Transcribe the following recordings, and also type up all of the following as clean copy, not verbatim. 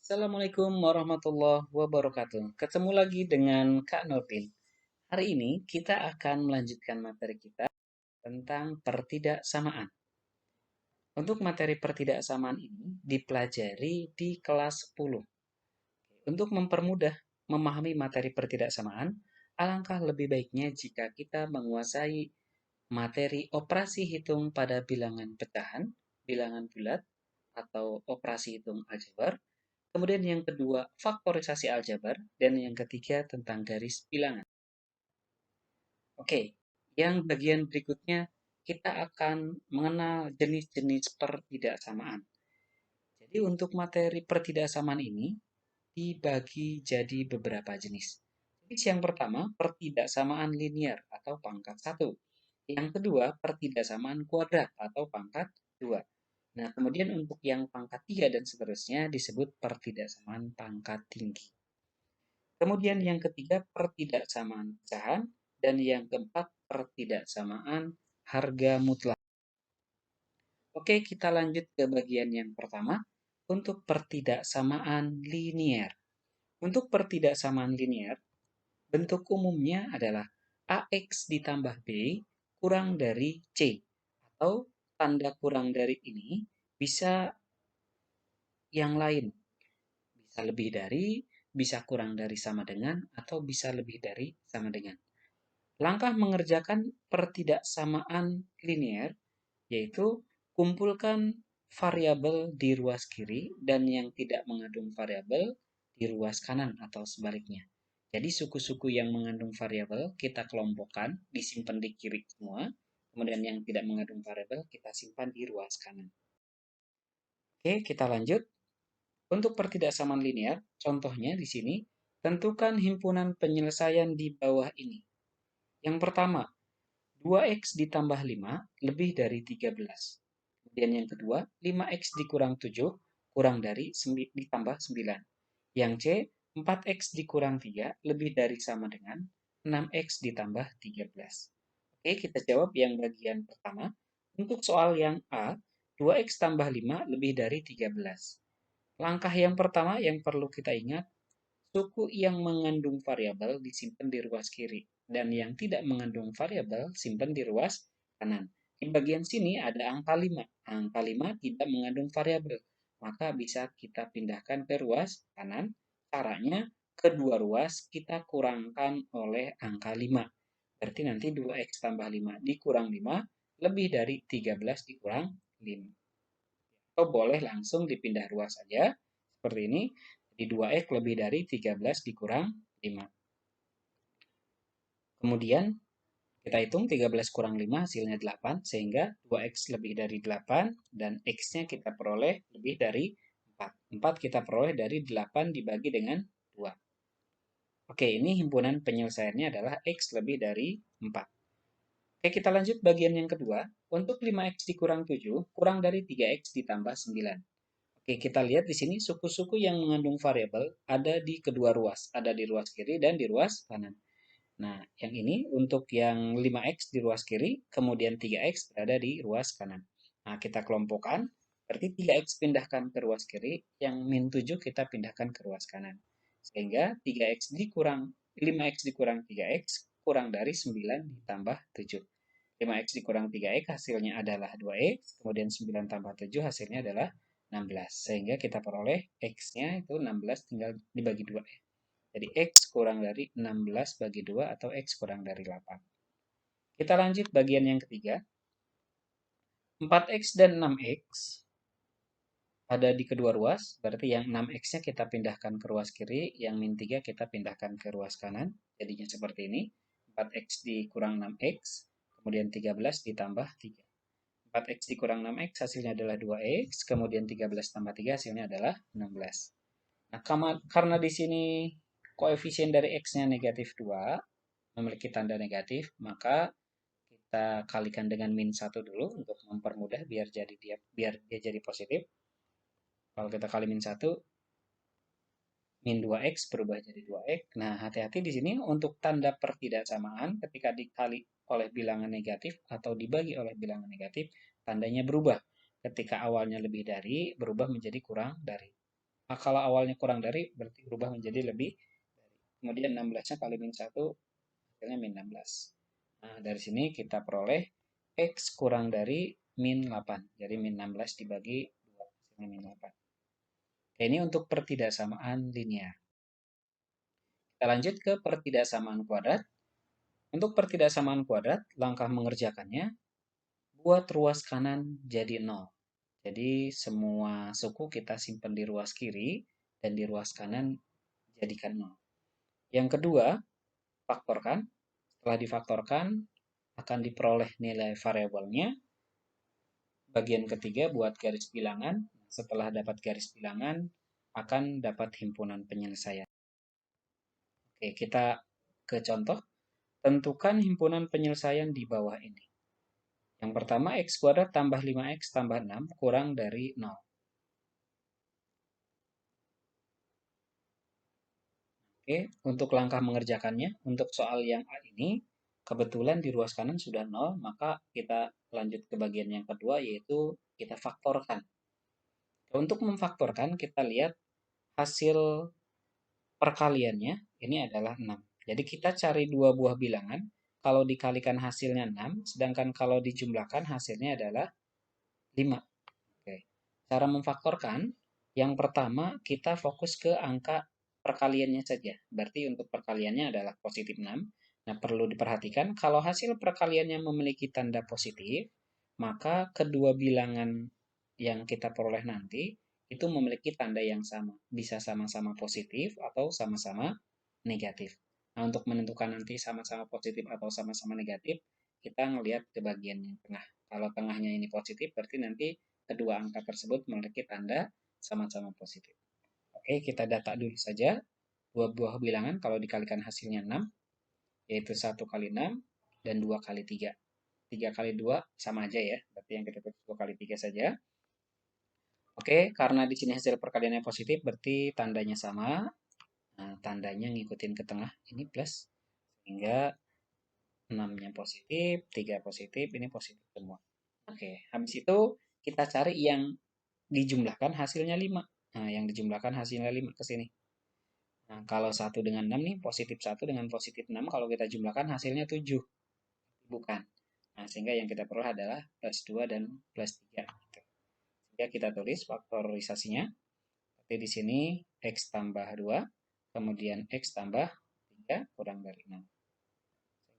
Assalamualaikum warahmatullahi wabarakatuh. Ketemu lagi dengan Kak Nurdin. Hari ini kita akan melanjutkan materi kita tentang pertidaksamaan. Untuk materi pertidaksamaan ini dipelajari di kelas 10. Untuk mempermudah memahami materi pertidaksamaan, alangkah lebih baiknya jika kita menguasai materi operasi hitung pada bilangan pecahan, bilangan bulat, atau operasi hitung aljabar. Kemudian yang kedua, faktorisasi aljabar. Dan yang ketiga, tentang garis bilangan. Oke, yang bagian berikutnya, kita akan mengenal jenis-jenis pertidaksamaan. Jadi untuk materi pertidaksamaan ini, dibagi jadi beberapa jenis. Jenis yang pertama, pertidaksamaan linear atau pangkat 1. Yang kedua, pertidaksamaan kuadrat atau pangkat 2. Nah, kemudian untuk yang pangkat 3 dan seterusnya disebut pertidaksamaan pangkat tinggi. Kemudian yang ketiga, pertidaksamaan pecahan. Dan yang keempat, pertidaksamaan harga mutlak. Oke, kita lanjut ke bagian yang pertama, untuk pertidaksamaan linear. Untuk pertidaksamaan linear, bentuk umumnya adalah AX ditambah B kurang dari C. Atau tanda kurang dari ini bisa yang lain. Bisa lebih dari, bisa kurang dari sama dengan, atau bisa lebih dari sama dengan. Langkah mengerjakan pertidaksamaan linear yaitu kumpulkan variabel di ruas kiri dan yang tidak mengandung variabel di ruas kanan atau sebaliknya. Jadi suku-suku yang mengandung variabel kita kelompokkan, disimpan di kiri semua, kemudian yang tidak mengandung variabel kita simpan di ruas kanan. Oke, kita lanjut. Untuk pertidaksamaan linear, contohnya di sini, tentukan himpunan penyelesaian di bawah ini. Yang pertama, 2x ditambah 5 lebih dari 13. Kemudian yang kedua, 5x dikurang 7 kurang dari ditambah 9. Yang C, 4x dikurang 3 lebih dari sama dengan 6x ditambah 13. Oke, kita jawab yang bagian pertama. Untuk soal yang A, 2x tambah 5 lebih dari 13. Langkah yang pertama yang perlu kita ingat, suku yang mengandung variabel disimpan di ruas kiri dan yang tidak mengandung variabel simpan di ruas kanan. Di bagian sini ada angka 5. Angka 5 tidak mengandung variabel, maka bisa kita pindahkan ke ruas kanan. Caranya, kedua ruas kita kurangkan oleh angka 5. Berarti nanti 2x tambah 5 dikurang 5 lebih dari 13 dikurang 5. Atau boleh langsung dipindah ruas saja, seperti ini. Jadi 2x lebih dari 13 dikurang 5. Kemudian kita hitung 13 kurang 5 hasilnya 8, sehingga 2x lebih dari 8 dan x-nya kita peroleh lebih dari 4. 4 kita peroleh dari 8 dibagi dengan 2. Oke, ini himpunan penyelesaiannya adalah x lebih dari 4. Oke, kita lanjut bagian yang kedua. Untuk 5x dikurang 7, kurang dari 3x ditambah 9. Oke, kita lihat di sini suku-suku yang mengandung variabel ada di kedua ruas, ada di ruas kiri dan di ruas kanan. Nah, yang ini untuk yang 5x di ruas kiri, kemudian 3x berada di ruas kanan. Nah, kita kelompokkan, berarti 3x pindahkan ke ruas kiri, yang min 7 kita pindahkan ke ruas kanan. Sehingga 5x dikurang 3x kurang dari 9 ditambah 7. 5x dikurang 3x hasilnya adalah 2x, kemudian 9 tambah 7 hasilnya adalah 16. Sehingga kita peroleh x-nya itu 16 tinggal dibagi 2. Jadi x kurang dari 16 bagi 2 atau x kurang dari 8. Kita lanjut bagian yang ketiga. 4x dan 6x ada di kedua ruas, berarti yang 6x-nya kita pindahkan ke ruas kiri, yang min 3 kita pindahkan ke ruas kanan. Jadinya seperti ini. 4x dikurang 6x, kemudian 13 ditambah 3. 4x dikurang 6x hasilnya adalah 2x, kemudian 13 tambah 3 hasilnya adalah 16. Nah, karena di sini koefisien dari x-nya negatif 2, memiliki tanda negatif, maka kita kalikan dengan min 1 dulu untuk mempermudah biar dia jadi positif. Kalau kita kali min 1, min 2x berubah jadi 2x. Nah, hati-hati di sini untuk tanda pertidaksamaan ketika dikali oleh bilangan negatif atau dibagi oleh bilangan negatif, tandanya berubah. Ketika awalnya lebih dari, berubah menjadi kurang dari. Nah, kalau awalnya kurang dari, berarti berubah menjadi lebih dari. Kemudian 16-nya kali min 1, hasilnya min 16. Nah, dari sini kita peroleh X kurang dari min 8. Jadi min 16 dibagi 2, hasilnya min 8. Oke, ini untuk pertidaksamaan linear. Kita lanjut ke pertidaksamaan kuadrat. Untuk pertidaksamaan kuadrat, langkah mengerjakannya, buat ruas kanan jadi 0. Jadi semua suku kita simpan di ruas kiri, dan di ruas kanan jadikan 0. Yang kedua, faktorkan. Setelah difaktorkan, akan diperoleh nilai variabelnya. Bagian ketiga buat garis bilangan. Setelah dapat garis bilangan, akan dapat himpunan penyelesaian. Oke, kita ke contoh. Tentukan himpunan penyelesaian di bawah ini. Yang pertama, x kuadrat tambah 5x tambah 6 kurang dari 0. Oke, untuk langkah mengerjakannya, untuk soal yang A ini, kebetulan di ruas kanan sudah 0, maka kita lanjut ke bagian yang kedua, yaitu kita faktorkan. Untuk memfaktorkan, kita lihat hasil perkaliannya, ini adalah 6. Jadi kita cari dua buah bilangan, kalau dikalikan hasilnya 6, sedangkan kalau dijumlahkan hasilnya adalah 5. Oke. Cara memfaktorkan, yang pertama kita fokus ke angka perkaliannya saja. Berarti untuk perkaliannya adalah positif 6. Nah, perlu diperhatikan kalau hasil perkaliannya memiliki tanda positif, maka kedua bilangan yang kita peroleh nanti itu memiliki tanda yang sama. Bisa sama-sama positif atau sama-sama negatif. Nah, untuk menentukan nanti sama-sama positif atau sama-sama negatif, kita ngelihat ke bagian yang tengah. Kalau tengahnya ini positif, berarti nanti kedua angka tersebut memiliki tanda sama-sama positif. Oke, kita data dulu saja. Dua buah bilangan kalau dikalikan hasilnya 6, yaitu 1 kali 6 dan 2 kali 3. 3 kali 2 sama aja ya, berarti yang kita tulis 2 kali 3 saja. Oke, karena di sini hasil perkaliannya positif, berarti tandanya sama. Nah, tandanya ngikutin ke tengah, ini plus. Sehingga 6-nya positif, 3 positif, ini positif semua. Oke, habis itu kita cari yang dijumlahkan hasilnya 5. Nah, yang dijumlahkan hasilnya 5 ke sini. Nah, kalau 1 dengan 6 nih, positif 1 dengan positif 6, kalau kita jumlahkan hasilnya 7. Bukan. Nah, sehingga yang kita perlu adalah plus 2 dan plus 3. Sehingga kita tulis faktorisasinya. Seperti di sini, X tambah 2, kemudian X tambah 3 kurang dari 6.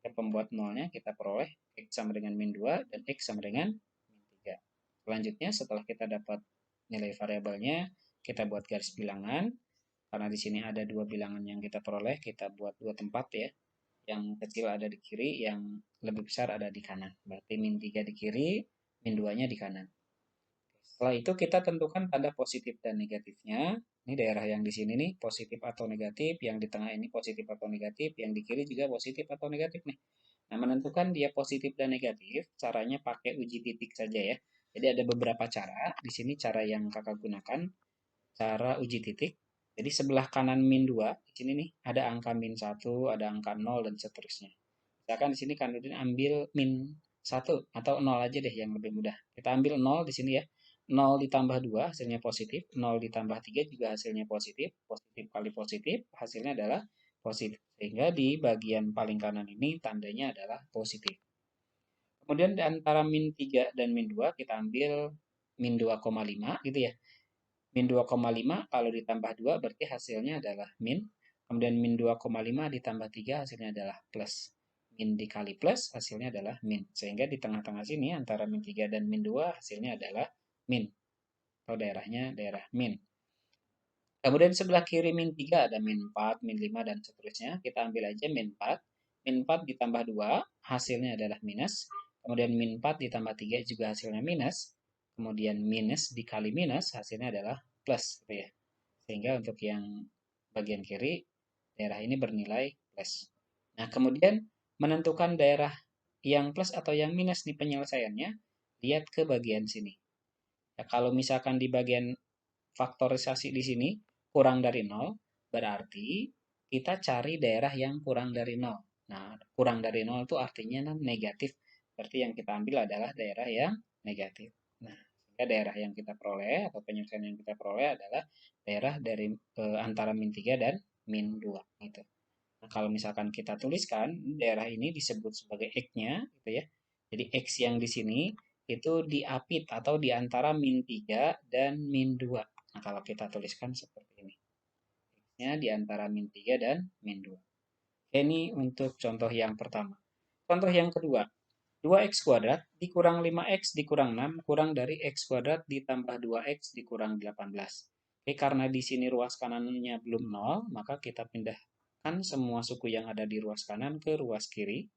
Sehingga pembuat nolnya kita peroleh X sama dengan min 2 dan X sama dengan min 3. Selanjutnya, setelah kita dapat nilai variabelnya, kita buat garis bilangan. Karena di sini ada dua bilangan yang kita peroleh, kita buat dua tempat ya. Yang kecil ada di kiri, yang lebih besar ada di kanan. Berarti min 3 di kiri, min 2-nya di kanan. Setelah itu kita tentukan tanda positif dan negatifnya. Ini daerah yang di sini nih, positif atau negatif. Yang di tengah ini positif atau negatif. Yang di kiri juga positif atau negatif nih. Nah, menentukan dia positif dan negatif, caranya pakai uji titik saja ya. Jadi ada beberapa cara. Di sini cara yang kakak gunakan, cara uji titik. Jadi sebelah kanan min 2, di sini nih ada angka min 1, ada angka 0, dan seterusnya. Misalkan di sini Kanudin ambil min 1 atau 0 aja deh yang lebih mudah. Kita ambil 0 di sini ya. 0 ditambah 2 hasilnya positif, 0 ditambah 3 juga hasilnya positif. Positif kali positif hasilnya adalah positif. Sehingga di bagian paling kanan ini tandanya adalah positif. Kemudian di antara min 3 dan min 2 kita ambil min 2,5 gitu ya. Min 2,5 kalau ditambah 2 berarti hasilnya adalah min. Kemudian min 2,5 ditambah 3 hasilnya adalah plus. Min dikali plus hasilnya adalah min. Sehingga di tengah-tengah sini antara min 3 dan min 2 hasilnya adalah min. Atau daerahnya daerah min. Kemudian sebelah kiri min 3 ada min 4, min 5, dan seterusnya. Kita ambil aja min 4. Min 4 ditambah 2 hasilnya adalah minus. Kemudian min 4 ditambah 3 juga hasilnya minus. Kemudian minus dikali minus hasilnya adalah plus gitu ya. Sehingga untuk yang bagian kiri daerah ini bernilai plus. Nah, kemudian menentukan daerah yang plus atau yang minus nih penyelesaiannya, lihat ke bagian sini. Ya, kalau misalkan di bagian faktorisasi di sini kurang dari 0, berarti kita cari daerah yang kurang dari 0. Nah, kurang dari 0 itu artinya negatif. Berarti yang kita ambil adalah daerah yang negatif. Nah, Sehingga daerah yang kita peroleh atau penyelesaian yang kita peroleh adalah daerah dari antara min 3 dan min 2 gitu. Nah, kalau misalkan kita tuliskan daerah ini disebut sebagai X-nya gitu ya. Jadi X yang di sini itu diapit atau di antara min 3 dan min 2. Nah, kalau kita tuliskan seperti ini. X-nya di antara min 3 dan min 2. Ini untuk contoh yang pertama. Contoh yang kedua, 2x kuadrat dikurang 5x dikurang 6 kurang dari x kuadrat ditambah 2x dikurang 18. Oke, karena di sini ruas kanannya belum 0, maka kita pindahkan semua suku yang ada di ruas kanan ke ruas kiri.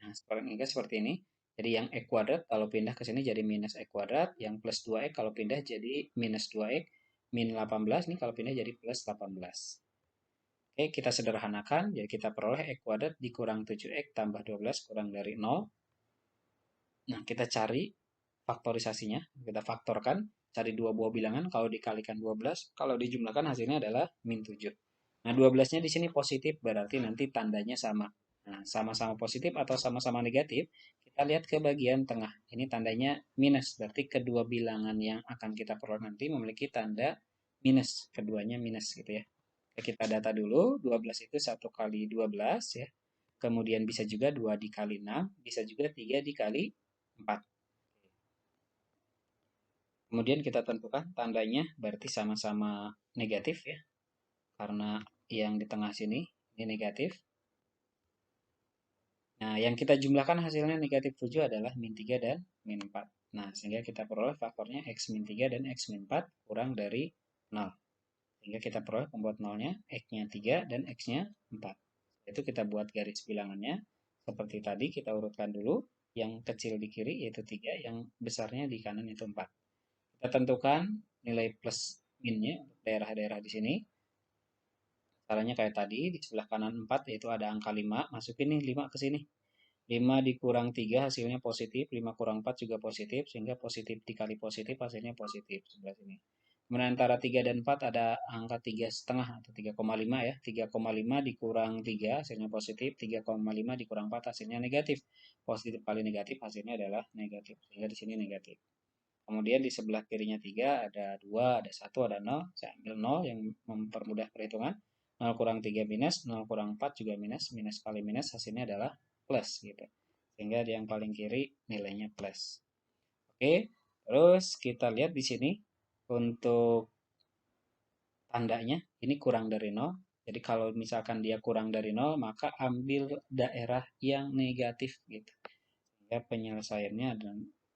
Nah, seperti ini. Jadi yang x kuadrat kalau pindah ke sini jadi minus x kuadrat, yang plus 2x kalau pindah jadi minus 2x, min 18 nih kalau pindah jadi plus 18. Oke, kita sederhanakan, jadi kita peroleh x kuadrat dikurang 7x tambah 12 kurang dari 0. Nah, kita cari faktorisasinya, kita faktorkan, cari dua buah bilangan, kalau dikalikan 12, kalau dijumlahkan hasilnya adalah min 7. Nah, 12-nya di sini positif, berarti nanti tandanya sama. Nah, sama-sama positif atau sama-sama negatif, kita lihat ke bagian tengah. Ini tandanya minus, berarti kedua bilangan yang akan kita peroleh nanti memiliki tanda minus, keduanya minus gitu ya. Kita data dulu, 12 itu 1 kali 12 ya. Kemudian bisa juga 2 dikali 6, bisa juga 3 dikali 4. Kemudian kita tentukan tandanya berarti sama-sama negatif ya. Karena yang di tengah sini ini negatif. Nah, yang kita jumlahkan hasilnya negatif 7 adalah min 3 dan min 4. Nah, sehingga kita peroleh faktornya x min 3 dan x min 4 kurang dari 0. Sehingga kita peroleh pembuat nolnya x-nya 3 dan x-nya 4. Itu kita buat garis bilangannya. Seperti tadi kita urutkan dulu. Yang kecil di kiri yaitu 3, yang besarnya di kanan itu 4. Kita tentukan nilai plus minnya untuk daerah-daerah di sini. Caranya kayak tadi, di sebelah kanan 4 yaitu ada angka 5, masukin nih 5 ke sini. 5 dikurang 3 hasilnya positif, 5 kurang 4 juga positif, sehingga positif dikali positif hasilnya positif sebelah sini. Kemudian antara 3 dan 4 ada angka 3,5 atau 3,5 ya. 3,5 dikurang 3 hasilnya positif, 3,5 dikurang 4 hasilnya negatif. Positif kali negatif hasilnya adalah negatif, sehingga di sini negatif. Kemudian di sebelah kirinya 3 ada 2, ada 1, ada 0. Saya ambil 0 yang mempermudah perhitungan. 0 kurang 3 minus, 0 kurang 4 juga minus. Minus kali minus hasilnya adalah plus gitu. Sehingga yang paling kiri nilainya plus. Oke, terus kita lihat di sini untuk tandanya ini kurang dari 0. Jadi kalau misalkan dia kurang dari 0, maka ambil daerah yang negatif gitu. Sehingga penyelesaiannya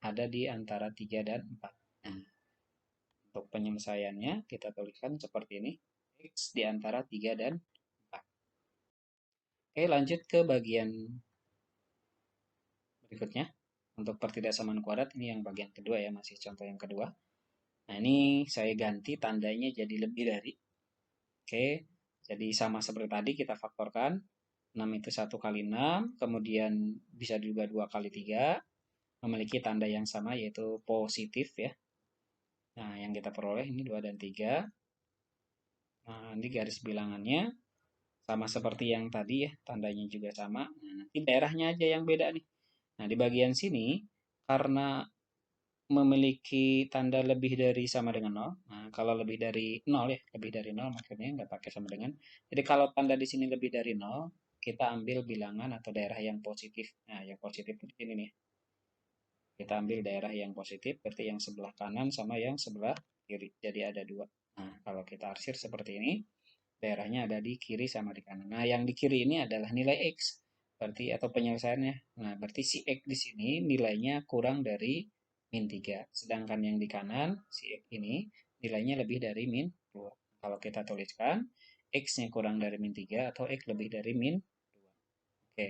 ada di antara 3 dan 4. Nah, untuk penyelesaiannya kita tuliskan seperti ini. X di antara 3 dan 4. Oke, lanjut ke bagian berikutnya. Untuk pertidaksamaan kuadrat, ini yang bagian kedua ya, masih contoh yang kedua. Nah, ini saya ganti tandanya jadi lebih dari. Oke, jadi sama seperti tadi kita faktorkan. 6 itu 1 kali 6, kemudian bisa juga 2 kali 3, memiliki tanda yang sama yaitu positif ya. Nah, yang kita peroleh ini 2 dan 3. Nah, ini garis bilangannya sama seperti yang tadi ya, tandanya juga sama. Nah, nanti daerahnya aja yang beda nih. Nah, di bagian sini, karena memiliki tanda lebih dari sama dengan 0. Nah, kalau lebih dari 0 ya, lebih dari 0 maksudnya nggak pakai sama dengan. Jadi kalau tanda di sini lebih dari 0, kita ambil bilangan atau daerah yang positif. Nah, yang positif di sini nih. Kita ambil daerah yang positif, berarti yang sebelah kanan sama yang sebelah kiri. Jadi ada dua. Nah, kalau kita arsir seperti ini, daerahnya ada di kiri sama di kanan. Nah, yang di kiri ini adalah nilai X, berarti atau penyelesaiannya. Nah, berarti si X di sini nilainya kurang dari min 3. Sedangkan yang di kanan, si X ini nilainya lebih dari min 2. Kalau kita tuliskan, X-nya kurang dari min 3 atau X lebih dari min 2. Oke.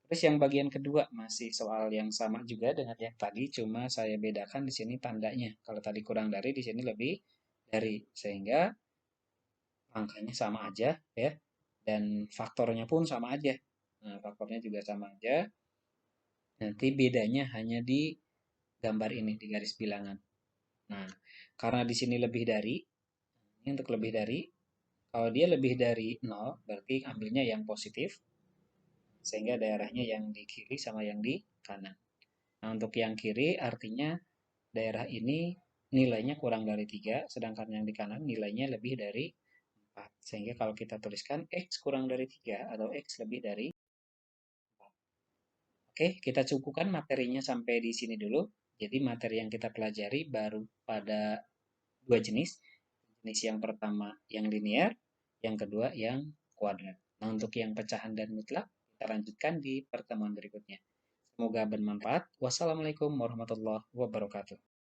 Terus yang bagian kedua masih soal yang sama juga dengan yang tadi, cuma saya bedakan di sini tandanya. Kalau tadi kurang dari, di sini lebih dari. Sehingga angkanya sama aja ya, dan faktornya pun sama aja. Nah, faktornya juga sama aja. Nanti bedanya hanya di gambar ini, di garis bilangan. Nah, karena di sini lebih dari, ini untuk lebih dari, kalau dia lebih dari 0, berarti ambilnya yang positif, sehingga daerahnya yang di kiri sama yang di kanan. Nah, untuk yang kiri artinya daerah ini nilainya kurang dari 3, sedangkan yang di kanan nilainya lebih dari 4. Sehingga kalau kita tuliskan X kurang dari 3 atau X lebih dari 4. Oke, kita cukupkan materinya sampai di sini dulu. Jadi materi yang kita pelajari baru pada dua jenis. Jenis yang pertama yang linear, yang kedua yang kuadrat. Nah, untuk yang pecahan dan mutlak, kita lanjutkan di pertemuan berikutnya. Semoga bermanfaat. Wassalamualaikum warahmatullahi wabarakatuh.